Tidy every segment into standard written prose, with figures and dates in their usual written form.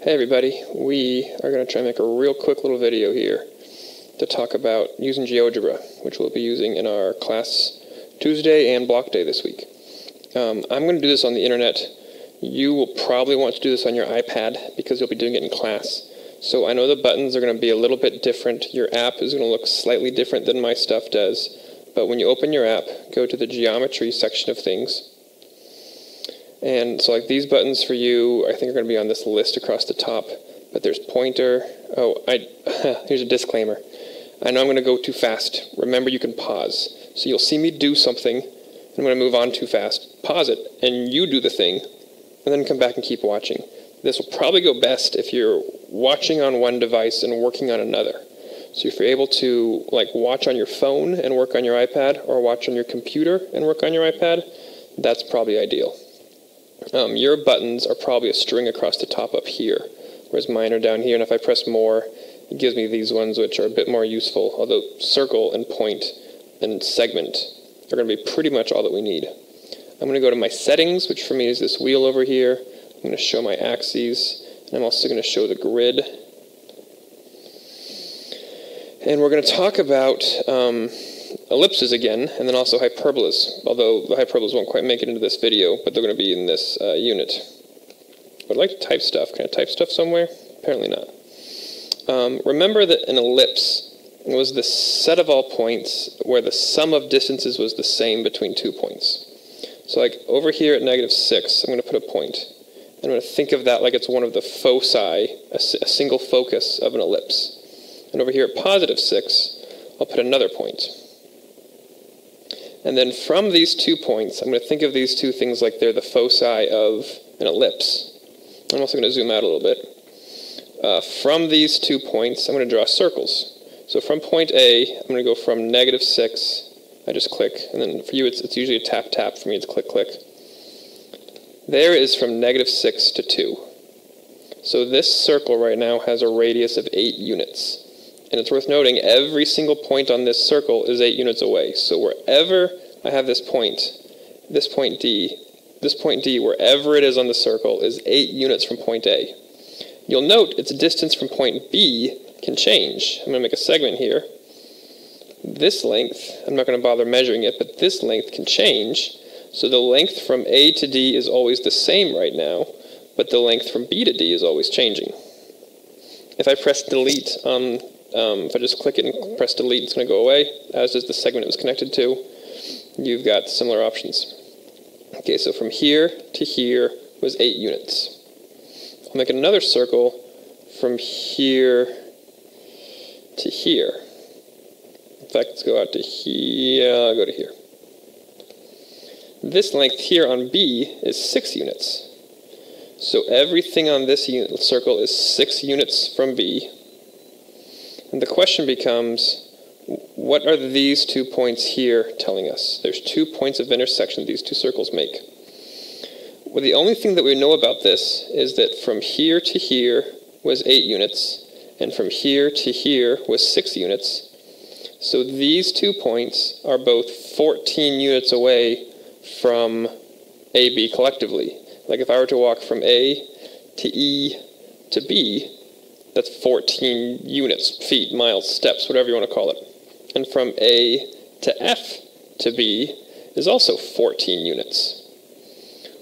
Hey everybody, we are going to try and make a real quick little video here to talk about using GeoGebra, which we'll be using in our class Tuesday and block day this week. I'm going to do this on the internet. You will probably want to do this on your iPad because you'll be doing it in class. So I know the buttons are going to be a little bit different. Your app is going to look slightly different than my stuff does. But when you open your app, go to the geometry section of things. And so like these buttons for you, I think are going to be on this list across the top. But there's pointer. Here's a disclaimer. I know I'm going to go too fast. Remember, you can pause. So you'll see me do something. I'm going to move on too fast. Pause it, and you do the thing, and then come back and keep watching. This will probably go best if you're watching on one device and working on another. So if you're able to like watch on your phone and work on your iPad, or watch on your computer and work on your iPad, that's probably ideal. Your buttons are probably a string across the top up here, whereas mine are down here, and if I press more, it gives me these ones which are a bit more useful, although circle and point and segment are going to be pretty much all that we need. I'm going to go to my settings, which for me is this wheel over here. I'm going to show my axes, and I'm also going to show the grid. And we're going to talk about ellipses again, and then also hyperbolas, although the hyperbolas won't quite make it into this video, but they're going to be in this unit. I'd like to type stuff. Can I type stuff somewhere? Apparently not. Remember that an ellipse was the set of all points where the sum of distances was the same between 2 points. So like over here at -6, I'm going to put a point. I'm going to think of that like it's one of the foci, a single focus of an ellipse. And over here at +6, I'll put another point. And then from these 2 points, I'm going to think of these two things like they're the foci of an ellipse. I'm also going to zoom out a little bit. From these 2 points, I'm going to draw circles. So from point A, I'm going to go from -6, I just click, and then for you it's usually a tap tap, for me it's click click. There is from -6 to 2. So this circle right now has a radius of 8 units. And it's worth noting, every single point on this circle is 8 units away. So wherever I have this point D, wherever it is on the circle, is 8 units from point A. You'll note its distance from point B can change. I'm going to make a segment here. This length, I'm not going to bother measuring it, but this length can change. So the length from A to D is always the same right now, but the length from B to D is always changing. If I press delete if I just click it and press delete, it's going to go away, as does the segment it was connected to. You've got similar options. Okay, so from here to here was 8 units. I'll make another circle from here to here. In fact, let's go out to here. I'll go to here. This length here on B is 6 units. So everything on this circle is 6 units from B. And the question becomes, what are these 2 points here telling us? There's 2 points of intersection these two circles make. Well, the only thing that we know about this is that from here to here was 8 units, and from here to here was 6 units. So these 2 points are both 14 units away from AB collectively. Like if I were to walk from A to E to B, that's 14 units, feet, miles, steps, whatever you want to call it. And from A to F to B is also 14 units.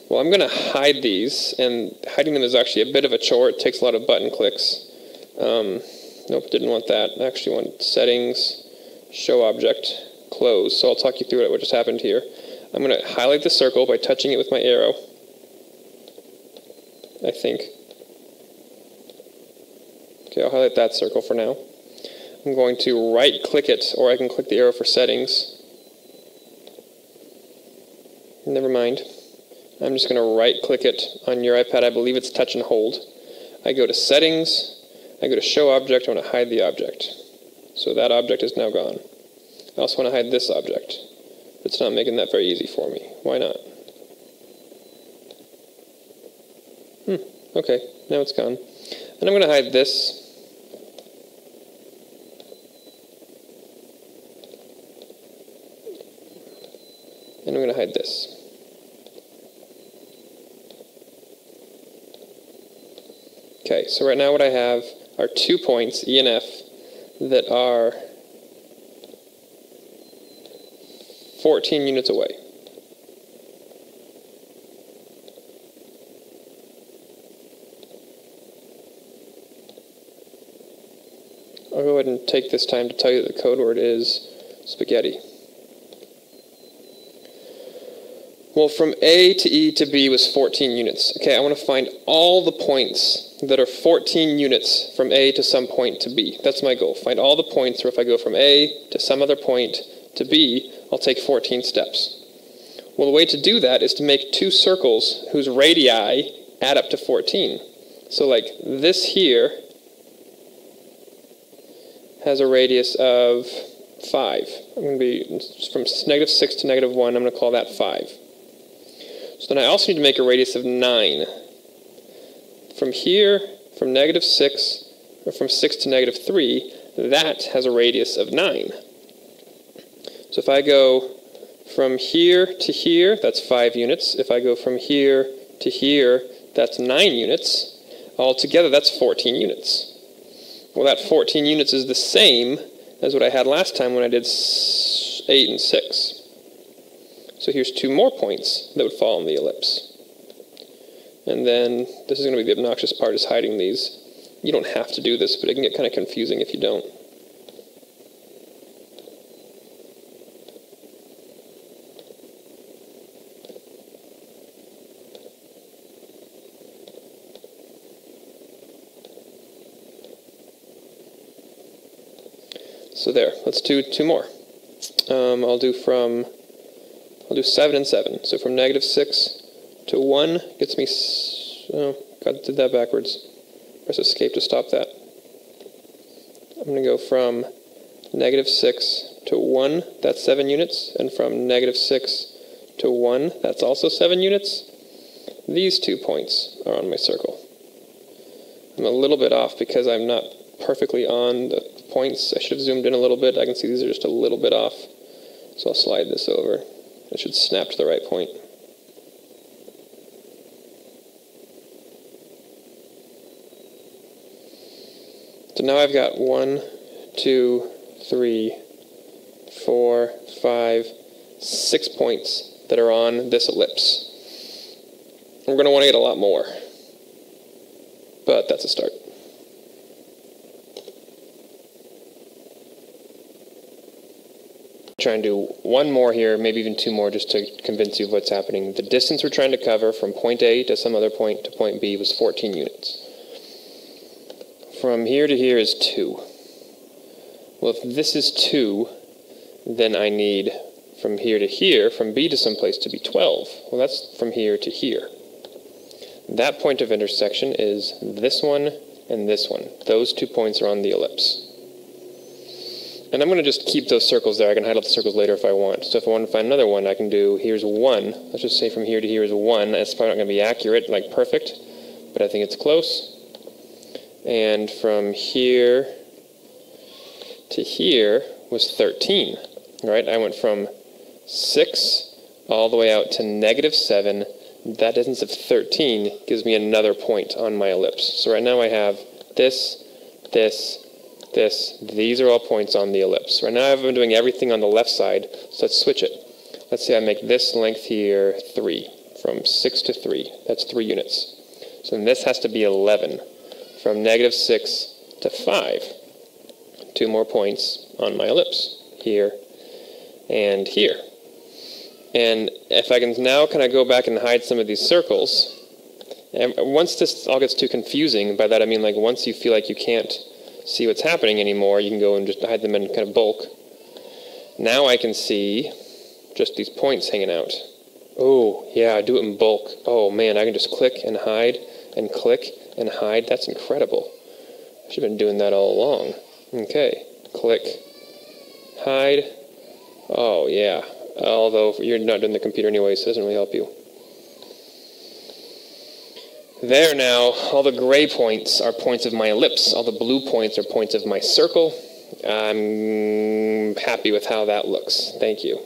Well, I'm going to hide these, and hiding them is actually a bit of a chore. It takes a lot of button clicks. Nope, didn't want that. I actually want settings, show object, close. So I'll talk you through what just happened here. I'm going to highlight the circle by touching it with my arrow, I think. Okay, I'll highlight that circle for now. I'm going to right-click it, or I can click the arrow for settings. Never mind. I'm just going to right-click it on your iPad. I believe it's touch and hold. I go to settings. I go to show object. I want to hide the object. So that object is now gone. I also want to hide this object. But it's not making that very easy for me. Why not? Okay, now it's gone. And I'm going to hide this. And I'm going to hide this. Okay, so right now what I have are 2 points, E and F, that are 14 units away. I'll go ahead and take this time to tell you that the code word is spaghetti. Well, from A to E to B was 14 units. Okay, I want to find all the points that are 14 units from A to some point to B. That's my goal. Find all the points where if I go from A to some other point to B, I'll take 14 steps. Well, the way to do that is to make 2 circles whose radii add up to 14. So like this here has a radius of 5. I'm going to be from -6 to -1, I'm going to call that 5. So then I also need to make a radius of 9. From here, from -6, or from 6 to -3, that has a radius of 9. So if I go from here to here, that's 5 units. If I go from here to here, that's 9 units. Altogether, that's 14 units. Well, that 14 units is the same as what I had last time when I did 8 and 6. So here's 2 more points that would fall on the ellipse. And then, this is going to be the obnoxious part, is hiding these. You don't have to do this, but it can get kind of confusing if you don't. So there, let's do 2 more. I'll do 7 and 7. So from -6 to 1 gets me, oh, God, did that backwards. Press escape to stop that. I'm going to go from -6 to 1, that's 7 units, and from -6 to 1, that's also 7 units. These 2 points are on my circle. I'm a little bit off because I'm not perfectly on the points. I should have zoomed in a little bit. I can see these are just a little bit off. So I'll slide this over. It should snap to the right point. So now I've got 1, 2, 3, 4, 5, 6 points that are on this ellipse. We're going to want to get a lot more, but that's a start. Try and do 1 more here, maybe even 2 more, just to convince you of what's happening. The distance we're trying to cover from point A to some other point to point B was 14 units. From here to here is 2. Well, if this is 2, then I need from here to here, from B to someplace, to be 12. Well, that's from here to here. That point of intersection is this one and this one. Those 2 points are on the ellipse. And I'm going to just keep those circles there. I can highlight the circles later if I want. So if I want to find another one, I can do, here's 1. Let's just say from here to here is 1. That's probably not going to be accurate, like perfect, but I think it's close. And from here to here was 13, right? I went from 6 all the way out to -7. That distance of 13 gives me another point on my ellipse. So right now I have this, this, this. These are all points on the ellipse. Right now I've been doing everything on the left side, so let's switch it. Let's say I make this length here 3, from 6 to 3. That's 3 units. So then this has to be 11, from -6 to 5. 2 more points on my ellipse, here and here. And if I can now kind of go back and hide some of these circles, and once this all gets too confusing, by that I mean like once you feel like you can't see what's happening anymore, you can go and just hide them in kind of bulk. Now I can see just these points hanging out. Oh, yeah, do it in bulk. Oh, man, I can just click and hide and click and hide. That's incredible. I should have been doing that all along. Okay, click, hide. Oh, yeah. Although you're not doing the computer anyway, so it doesn't really help you. There now, all the gray points are points of my ellipse. All the blue points are points of my circle. I'm happy with how that looks. Thank you.